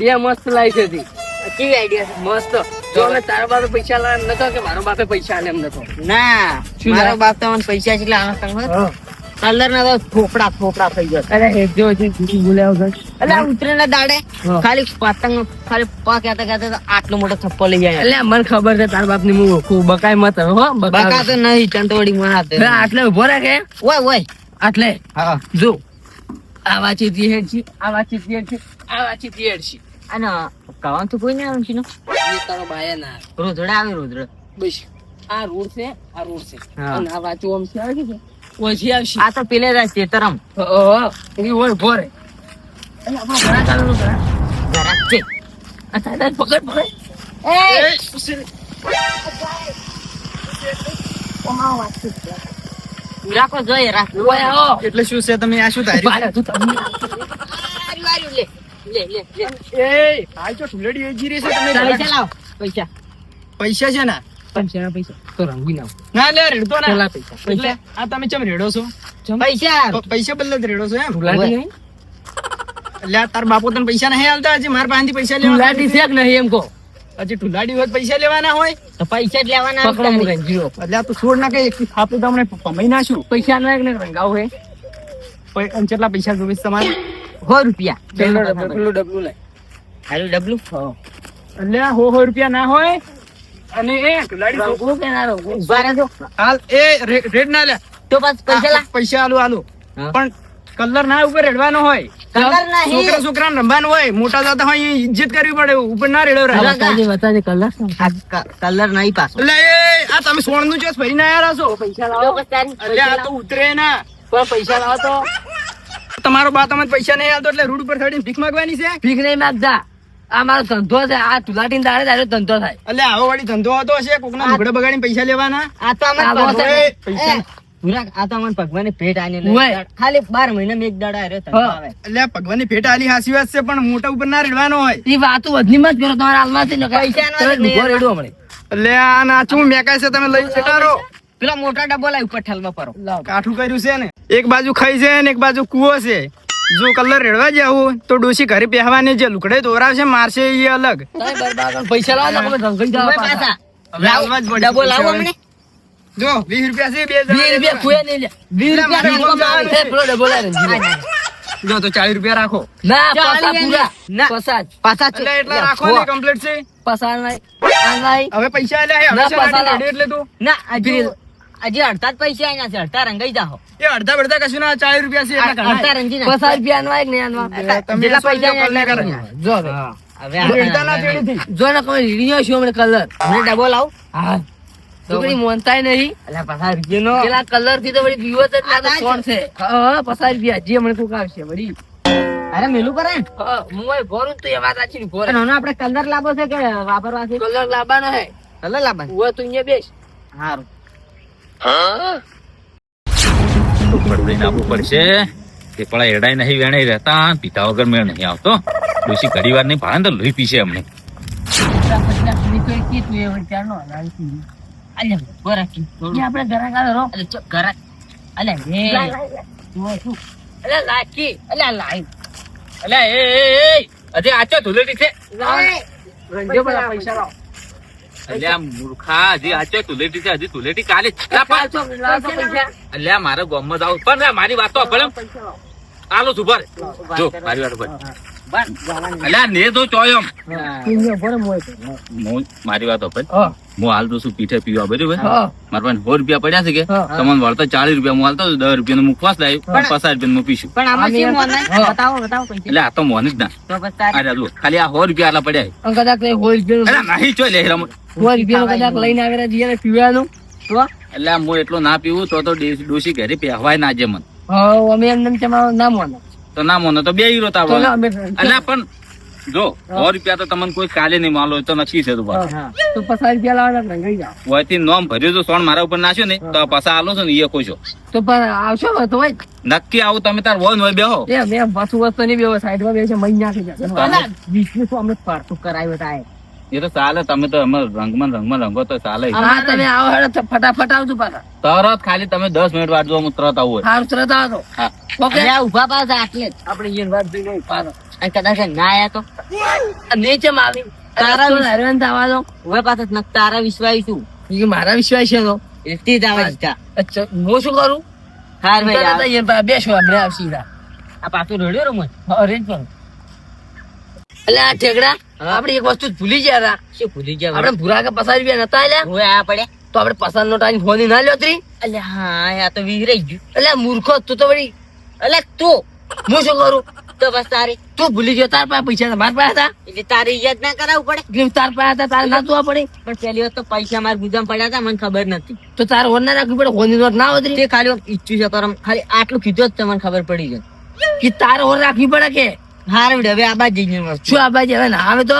Idea મસ્ત લાવી છે તી. કેવી આઈડિયા મસ્ત. જો અમે તારા બાપે પૈસા લાવે એમ નતો કે મારો બાપે પૈસા આલે એમ નતો. ના શું મારો લાવે? બાપ તો મને પૈસા છે એટલે આનો સંગ કલર ના તો થોપડા થઈ જશે. અરે હેજો છે તું બોલ્યા વગર. એટલે આ ઉતરેલા દાડે હા. ખાલી પતંગ ખાલી પા કહેતા આટલો મોટો થપ્પો લઈ જાય. એટલે મને ખબર છે તારા બાપ ની હું ખૂબ બકાય મત હો બકા તો નહીં ચંતવડી માં હાથે. આટલે ઉભો રહે કે ઓય આટલે હા જો આ વાંચી હેડ છે આ વાંચી હેડ છે આ વાંચી હેડ છે. અને કવાનું તો કોઈ નહીં આવે છે ને એ તારો બાયા ના રોધડા આવે રોધડા. બસ આ રોડ છે આ રોડ છે હા. અને આ વાંચું આમ છે આવે છે ઓછી આવશે. આ તો પેલે જાય ચેતરમ એ ઓય ઉભો રહે. એટલે આપણો ઘણા ચાલુ ઘણા જરાક છે. અચ્છા પકડ રાખો જોઈએ રાખો. ઓય આવો. એટલે શું છે તમે આ શું થાય બારે તું તમને આર્યું, લે લે લે લે. એ આ જો ઠુલેડી એ જીરી છે તમે પૈસા લાવો પૈસા. પૈસા છે ને પૈસા પૈસા તો રંગી નાખ ના લે રેડતો ના પેલા પૈસા એટલે આ તમે ચમ રેડો છો પૈસા પૈસા બદલે જ રેડો છો એમ તુલાટી નહીં એટલે આ તાર બાપો તને પૈસા નહીં આલતા હજી મારા પાસેથી પૈસા તુલાટી લેવા છે કે નહીં એમ કહો હજી ઠુલાડી હોય તો પૈસા લેવાના હોય તો પૈસા જ લેવાના પકડો આવે. મુકન જીરો એટલે આ તું છોડ ના કે એક થાપે તમને કમાઈ નાશું પૈસા ના ને રંગાવ હે અને કેટલા પૈસા જોવે છે તમારે 100 રૂપિયા. પેલું ડબલું લે હારું ડબલું. એટલે આ 100 રૂપિયા ના હોય અને એ ઠુલાડી રંગવું કે ના રંગવું ઉભા રહેજો. હાલ એ રેડ ના લે તો બસ પૈસા લા. પૈસા આલુ હા. પણ કલર ના ઉપર રેડવાનો હોય કલર નહીં. છોકરા રમવાનું હોય મોટા જતા હોય એ ઇજ્જત કરવી પડે ઉપર ના રેડો રહે બતાજે કલર આ કલર નહીં પાછો. એટલે એ આ તમે સોનનું ચોસ ફરીને આયા છો પૈસા તો લાવો બસ તારી એટલે આ તો ઉતરે ના પણ પૈસા લાવો તો તમારો બા તમને પૈસા નહીં આલતો એટલે રોડ ઉપર ચડીને ભીખ માંગવાની છે ભીખ નહીં માંગતા આ મારો ધંધો છે આ તુલાટી દાડે દાડે ધંધો થાય એટલે આવો વાળી ધંધો હતો હશે કોકના લુગડા બગાડીને પૈસા લેવાના આ તો અમાર આ ભગવાન- એ પૈસા એ, ભૂરા, આ તો અમાર ભગવાને ભેટ આલી ને હોય. ખાલી 12 મહિનામાં એક દાડો આર્યો તને હા. આવે. એટલે ભગવાનની ભેટ આલી હાસી વાત છે પણ મોટા ઉપર ના રેડવાનો હોય એ વાતો વધની મત કરો તમારા હાલમાંથી ન પૈસા ના તરત નહીં ઉભો રેડો હમણે એટલે આ નાચું મેકાય છે તમે લઈ ચટારો પેલા મોટા ડબ્બો લાવી ઉપર ઠલમાં પરો. લાવો કાઠું કર્યું છે ને એક બાજુ ખાઈ છે ને એક બાજુ કૂવો છે જો કલર રેડવા જાવું તો ડોશી ઘરે પહેવાની જે લુકડે દોરાવશે મારશે એ અલગ તમે બરબાદ કરો. પૈસા લાવો તો તમે રંગાઈ જાઓ હવે પાછા. પાછા હવે હાલવા જ પડશે ડબ્બો લાવો પૈસા અમને. જો 20 રૂપિયા છે 20 રૂપિયા ખોયા નહીં લે 20 રૂપિયા મારે નહીં બોલવાનું કમાવે. પેલો ડબ્બો લાવે ને જીરો. જો તો 40 રૂપિયા રાખો ના ચાલી પાછા એને. પૂરા ના. પસાજ પાછા એટલે એટલા રાખો ને કમ્પ્લીટ છે પસાર નહીં આ નહીં હવે પૈસા આલ્યા ના, હવે છે પૈસા નાની રેડી એટલે તું ના હજી અડધા જ પૈસા આયા છે અડધા રંગાઈ જાઓ. એ અડધા બડધા કશું ના 40 રૂપિયા છે એટલે અડધા ઘણા. રંગી નાખો. પસાર રૂપિયા આનવા કે નહીં આનવા તમે જેટલા શું પૈસા લ્યો, કલર આયા કરે. એટલા જો હવે. હવે રેડતા ના તેડીથી. જો ને કોઈ રીડિયો છું હમણાં કલર મને ડબ્બો લાવો. હા છોકરી મોનતાય નહીં એટલે પાછા રૂપિયાનો. પેલા કલર થી તો વળી વિવો જ આ ના કોણ છે હા પસાર રૂપિયા જે મને કોક આવશે વળી અરે મેલું કરે ને. હા હું અહીં ભરું તો એ વાત આછી ભરે અને આનો આપણે કલર લાવવો છે કે વાપરવા છે? કલર લાવવાનો હે કલર લાવવાનો. હું તું અહીંયા બેસ હારું. પડદઈને આપવું પડશે કે પડા એડાય નહીં વેણાઈ રહેતા પીતા વગર મેળ નહીં આવતો ડોશી ઘડી વાર નહીં ભાડે તો લોહી પીશે અમને અલ્યા, ઉભો રાખી. આપણે ઘરા ગાળો રો અલ્યા, ચો, ઘરાક. અલ્યા, હે. એટલે લાખી અલ્યા, લાઈ. અલ્યા એ હજી આચો ધુલેટી છે રંજો બધા પૈસા લાવો અલ્યા મૂર્ખા હજી આચો ધુલેટી છે હજી ધુલેટી કાલે જ. લા, પાંચસો લાવો તો પૈસા અલ્યા મારે ગામમાં જાવ પણ લા, મારી વાત તો ભલે પૈસા લાવો આલો છું ભર જો મારી વાત ભર બસ. અલ્યા ને તો ચોયમ તું ભરે મોય તો. હું મારી વાત ભર હા હું હાલ તો શું પીઠે પીવા બરાબર હા મારા પાસે 100 રૂપિયા પડ્યા છે કે હા. તમને વળતા 40 રૂપિયા હું હાલતો 10 રૂપિયા મુખવાસ લાવ્યો પણ- 50 રૂપિયા હું પીશું પણ આમાં આમ શી એમ- મોને? હા. બતાવો બતાવો પૈસા. એટલે આ તો મોન જ ના તો બસ તારી. આ જુઓ ખાલી આ 100 રૂપિયા આલા પડ્યા છે. અને કદાચ લઈ હોય રૂપિયા અલ્યા નહીં ચોય લે રમ રૂપિયા કદાચ લઈને આવેલા જઈએ ને પીવાનું તો એટલે હું એટલો ના પીવું તો ડોશી ઘરે પહેવાય ના જે મન હા અમે એમ તમારું નામ મોને તો ના મોને તો 2 યુરો તો તારો ના અમે અલ્યા પણ જો 100 રૂપિયા તો તમને કોઈ કાલે નહીં માલો તો નક્કી છે તું પાછું. હા તો પચાસ રૂપિયા લાવો ને રંગાઈ જાઓ ઓયથી નોમ ભર્યું તો સોણ મારા ઉપર નાખ્યો ને તો પાછા આલો છો ને એ ખુશો તો પણ આવશો ને તો હોય નક્કી આવું તમે તાર વન હોય બેહો એ મેં પાછું વસ્તુ નહીં બેવો સાઈડમાં બે છે મહી નાખી જશે વીસનું તો અમે પારતું કરાવ્યું હતા એ તો ચાલે તમે તો અમે રંગમાં રંગો તો ચાલે હા તમે આવો હેડો તો ફટાફટ આવજો પાછા તરત ખાલી તમે 10 મિનિટ વાટ જો હું તરત આવું હોય. સારું તરત આવો હા ઓકે અલ્યા, ઊભા પાછા આટલે જ. આપણે અહીંયા વાત જોઈને પાછો અને કદાચ ના આયા તો ને ચમ આવી તારા તારા હેરાન થવા દો હવે પાછા તારા વિશ્વાસ છું કે મારા વિશ્વાસ છે તો એટલે જ આવે સીધા. અચ્છા હું શું કરું હાર ભાઈ તરત આવ. જ એમ પાસે બેસો આપણે આવશી આ પાછું રડ્યો રમો અરેન્જ કરો એટલે આ ઠેકડા હા. આપણે એક વસ્તુ જ ભૂલી ગયા હતા શું ભૂલી ગયા આપણે ભૂરા કે 50 રૂપિયા નતા આલ્યા હવે આ પડ્યા તો આપણે 50 નો ટાઈમ ફોન ના લ્યો ત્રી એટલે હા આ તો વિગરાઈ ગયું એટલે મૂર્ખો તું તો વળી એટલે તું હું શું કરું તો બસ તારી તું ભૂલી ગયો તાર પાસે પૈસા મારા પાસે હતા એટલે તારી યાદ ના કરાવવું પડે કે તાર પાસે હતા તારે ના જોવા પડે પણ પહેલી વખત તો પૈસા મારા ગુજામ પડ્યા હતા મને ખબર નથી તો તારે હોન ના રાખવી પડે હોની નોટ ના વધરી તે ખાલી ઈચ્છું છે કરમ ખાલી આટલું કીધું જ તમને ખબર પડી જાય કે તારે હોન રાખવી પડે કે હાર હવે આ બાજ જઈને વસ્તુ શું આ બાજુ હવે ના આવે તો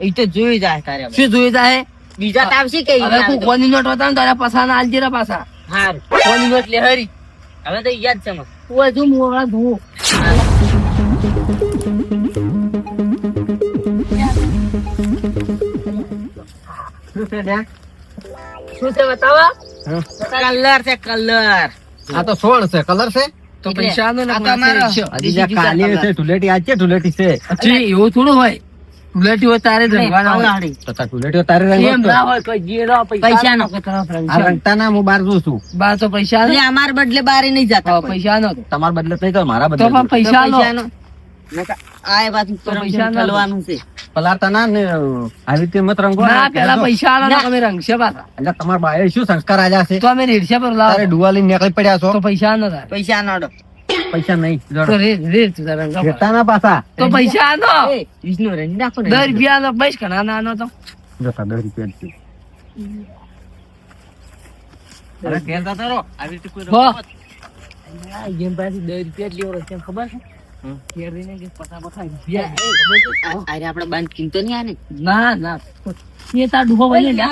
એ તો જોઈ જાય તારે હવે. શું જોઈએ તારે બીજા તો આવશે કે હવે કોઈ હોની નોટ હતા ને તારા પાસા ના આલજીરા પાસા હાર હોની નોટ લે હરી હવે તો યાદ છે મને તું તું મોળા ધું શું છે બતાવા કલર છે કલર આ તો સોળ છે કલર છે તો પૈસા નો આ તો અમારો. ધુલેટી આજ છે ધુલેટી છે એવું થોડું હોય ઉલટી હોય તારે જ રંગવાના હોય. ધુલેટીઓ તારે એમ ના હોય કોઈ જે લો પૈસા નો. આ રંગતાના હું બાર જોઉં છું બાર તો પૈસા એટલે અમાર બદલે બારે નહીં જતા કોઈ. પૈસા નો તમારા બદલે નહીં તો મારા તો બદલે પણ પૈસા નો પૈસાનો. નકર આ બાજુ પૈસા પૈસા નો. ચલવાનું છે પલાળતા ના ને આવી રીતે મત રંગો ના પેલા પૈસા આલો ના. ને અમે રંગશે પાછા એટલે તમારા બાએ શું સંસ્કાર આજા છે તો અમે રેડશે પર તારે લાવો ડુવાલી નીકળી પડ્યા છો તો પૈસા નો થાય પૈસા નો ડો. પૈસા નહીં તો રેડ તું તારે રંગા ઘેટા ના પાછા તો પૈસા નો એ વિષ્ણુ રંગ નાખો ને 10 રૂપિયા નો બસ ઘણા નાનો તો જતા 10 રૂપિયા જ છે. અરે ઘેર જતા રહો. આવી રીતે કોઈ હો. રંગો મત. એમ પાછી 10 રૂપિયા જ લેવો છે ખબર છે ઘેર રહીને કે પતા પતા અરે આપડે બંધ કિંમતો નહીં આને ના ના એ તાર ડૂબો વળે લે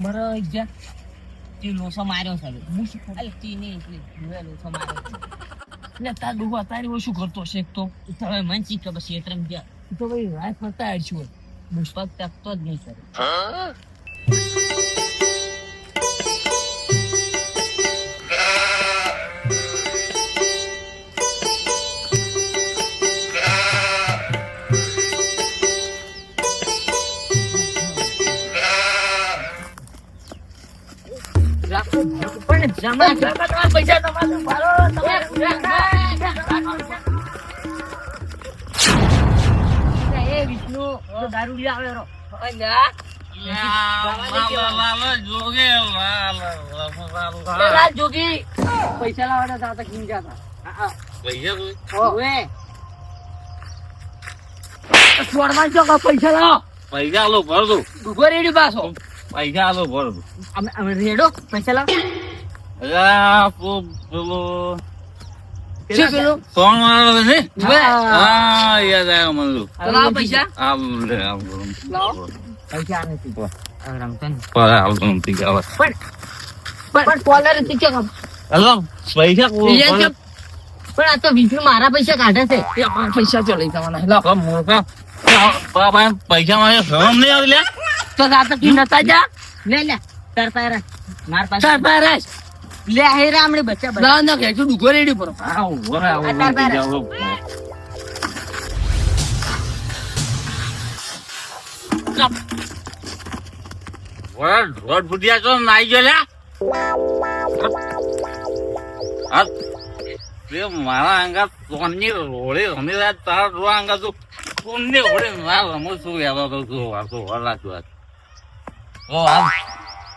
મારો જા તે લોસો માર્યો છે અલે તી નહીં એટલે હવે લોસો માર્યો છે. એટલે તાર ડૂબો તારી શું કરતો છે એક તો તો હવે મન શીખ કે બસ શેતરમ ગયા ઈ તો ભાઈ રાય ફરતા આડશું પુષ્પક તકતો જ નહીં કરે પણ જમા તમારા પૈસા તમારે મારો એ વિષ્ણુ દારૂ લઈ આવ્યો જોગી પૈસા લાવવાના હતા કિંગ જતા ઓવે છોડવા જો પૈસા લાવો પૈસા આલો ભર દો ઉભો રેડી પાછો પૈસા આલો ભર દો અમે રેડો પૈસા લાવ પેલો શું પેલું સોન વાળો છે ઉભે. હા યાદ આવ્યો મને લો. તો લાવો પૈસા આમ લે આમ લાવો. પૈસા નથી રમતો ને પર આવતો નથી ગાવા પણ કોલર હતી કે અલ્લા પૈસા પણ પણ આ તો વિષ્ણુ મારા પૈસા કાઢે છે પૈસા ચો લઈ જવાના લાવો મોટા પૈસા માં શરમ નહીં આવી લે તો રાત કી નતા જા લે લે તાર પાસે માર પાસે ચાર પારસ લે હે રામડે બચ્ચા બધા ના ના કે તું ડુગો રેડી પર રોડ ફૂટ્યા છો નાઈ ગયો લે હા તે મારા અંગા સોનની રોડે રમી રહ્યા તારા રોડા અંગા તો સોનની રોડે ના રમો છું યાદ તો તું વાતો વાલા તું ઓ આમ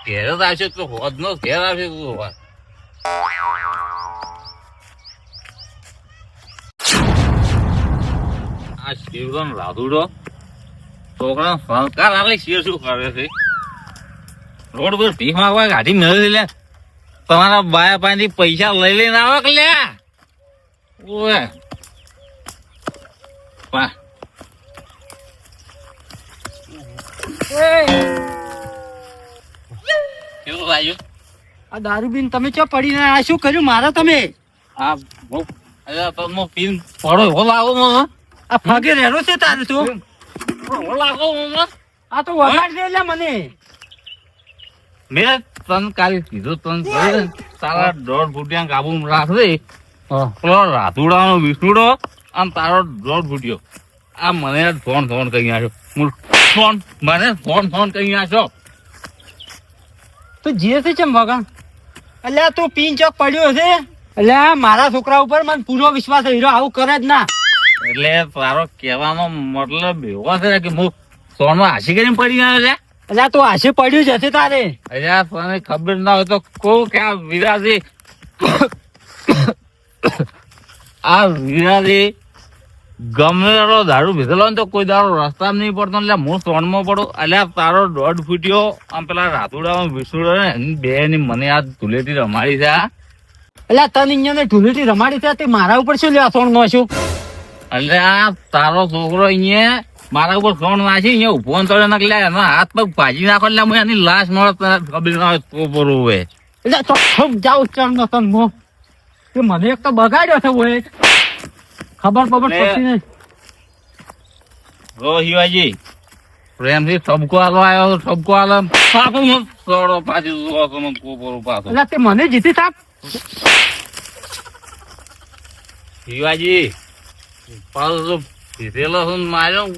ઘેર જ આવશે તો હોદ નો ઘેર આવશે તું વાત આ શિવનો લાદુડો છોકરા સંસ્કાર આલે શિવ શું કરે છે રોડ પર ભીખ માંગવા ગાડી મેળવી લે તમારા બાયા પાસેથી પૈસા લઈ લઈને આવો કે લે ઓએ પા કેવું લાગ્યું આ દારૂ બીન તમે ચો પડીને આ શું કર્યું મારા તમે આ બહુ અરે તમે પીન પડો હો લાવો મને આ ફગે રેડો છે તારે તું હો લાવો મને આ તો વગાડ દે લે મને મેં તને કાલે કીધું તને તારા 1.5 ફૂટિયા કાબુ રાખજે પેલો રાતુડાનો વિષ્ણુડો આમ તારો દોઢ ફૂટ્યો આ મને ફોન ફોન કરી નાખ્યો ફોન મને ફોન ફોન કરી નાખ્યો તું જે છે ચમ વગર અલ્યા તું પીન ચોક પડ્યો છે અલ્યા મારા છોકરા ઉપર મને પૂરો વિશ્વાસ હીરો આવું કરે જ ના એટલે તારો કહેવાનો મતલબ એવો છે કે હું સોનમાં હાસી કરીને પડી ગયો છે અલ્યા તું આશે પડ્યું જ હશે તારે અલ્યા તને ખબર ના હોય તો કહું કે આ વિરાજી આ વિરાજી ગમે તારો દારૂ ભીધેલો ને તો કોઈ દારૂ રસ્તા નહીં પડતો એટલે હું સોનમાં પડું અલ્યા તારો દોઢ ફૂટ્યો આમ પેલા રાતુડા વિષ્ણુ ને બે ની મને આ ધૂળેટી રમાડી છે અલ્યા તને અહીંયા ઢૂલેટી રમાડી છે તે મારા ઉપર શું લેવા સોણ નો છું એટલે આ તારો છોકરો અહીંયા મારા ઉપર સોણ નાખી અહીંયા ઉભો તળે નાખી એનો હાથ પગ ભાજી નાખો એટલે હું એની લાશ મળે તને ખબર ના હોય તો બરોબર હોય એટલે ચોખ્ખો જાવ ચમ નો તન મો તે મને એક તો બગાડ્યો છે ઓય ખબર પડતી નહીં ઓ શિવાજી પ્રેમથી ઠપકો આલો આવ્યો ઠપકો આલો પાછું હું સોડો પાછી જોવો તો મને કોપરો પાછો એટલે તે મને જીતી થાપ શિવાજી પાછો પીધેલો છું ને માર્યો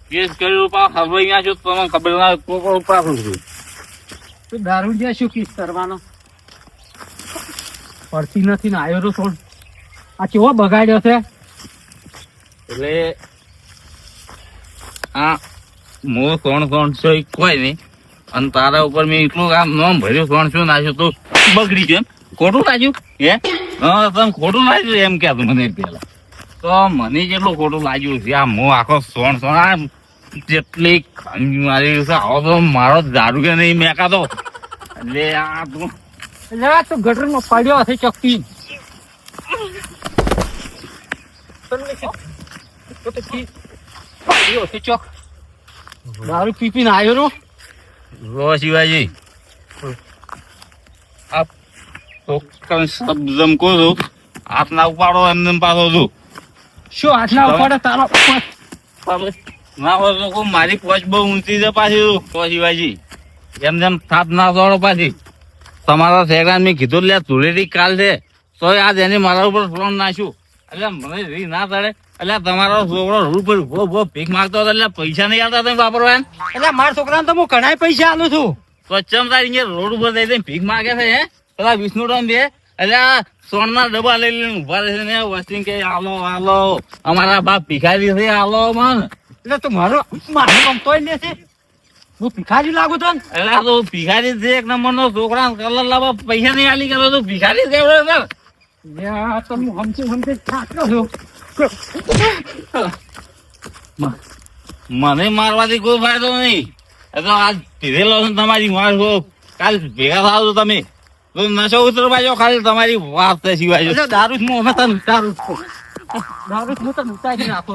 કેસ કર્યું પાછો ખબર અહીંયા છું તમને ખબર ના હોય કોપરો પાછું છું તું દારૂ જે શું કિસ કરવાનો પડતી નથી ને આવ્યો તો સોણ આ કેવો બગાડ્યો છે એટલે આ હું સોણ સોણ છો કોઈ નહીં અને તારા ઉપર મેં એટલું આમ નામ ભર્યું સોણ શું નાખ્યું તો બગડી ગયું એમ ખોટું લાગ્યું હે હા તમે ખોટું લાગ્યું એમ કહેતું મને પેલા તો મને જેટલું ખોટું લાગ્યું છે આ હું આખો સોણ સોણ આ જેટલી ખામી મારી છે આવો તો મારો દારૂ કે નહીં મેકાતો એટલે આ તું એટલે આ તો ગટરમાં પડ્યો હશે ચોખ્ખી દારૂ પી પીને આવ્યો રો રો શિવાજી આપ તો શબ્દમ કહું છું હાથ ના ઉપાડો એમને પાછો છું શું હાથના ઉપાડે તારો ના હોય તો કહું મારી પોચ બહુ ઊંચી છે પાછી તો શિવાજી જેમ જેમ થાપ ના દોડો પાછી તમારા શેગરાન મેં કીધું લે ધૂળેટી કાલ છે તો આજ એની મારા ઉપર ફોન નાખ્યું એટલે મને રી ના ચડે એટલે તમારો છોકરો રોડ પર ઉભો ભીખ માંગતો હતો એટલે પૈસા નહીં આવતા તમે વાપરવા એટલે મારા છોકરાને તો હું ઘણા પૈસા આલું છું તો ચમ તારી અહીંયા રોડ ઉપર દઈ ભીખ માંગે છે હે પેલા વિષ્ણુ રામ બે એટલે આ સોનના ડબ્બા લઈ લઈને ઉભા રહે છે ને વસ્તી કે આલો આલો અમારા બાપ ભિખારી છે આલો મન એટલે તું મારું કામ તોય લે છે હું ભિખારી લાગુ તો એટલે આ તો ભિખારી છે એક નંબર નો છોકરા કલર લાવવા પૈસા નહીં આલી કરો તો ભિખારી કેવડો છે તો હું હમચે થાક્યો છું મને મારવાથી કોઈ ફાયદો નહીં એ તો આજ પીધેલો છે તમારી માર કાલ ભેગા થાવ તો તમે તો નશો ઉતરવા જાઓ ખાલી તમારી વાત છે સિવાય દારૂ હું અમે તને દારૂ હું તને ઉતારી નાખો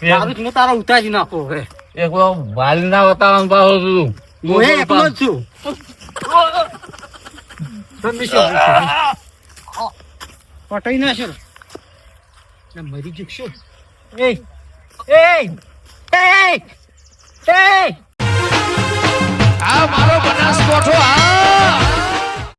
દારૂ હું તારા ઉતારી નાખો હવે એક વાલી ના બતાવવાનું પાછો છું હું એકલો જ છું પટાઈ ના છે મરી જશું એ આ મારો બનાસકોઠો આ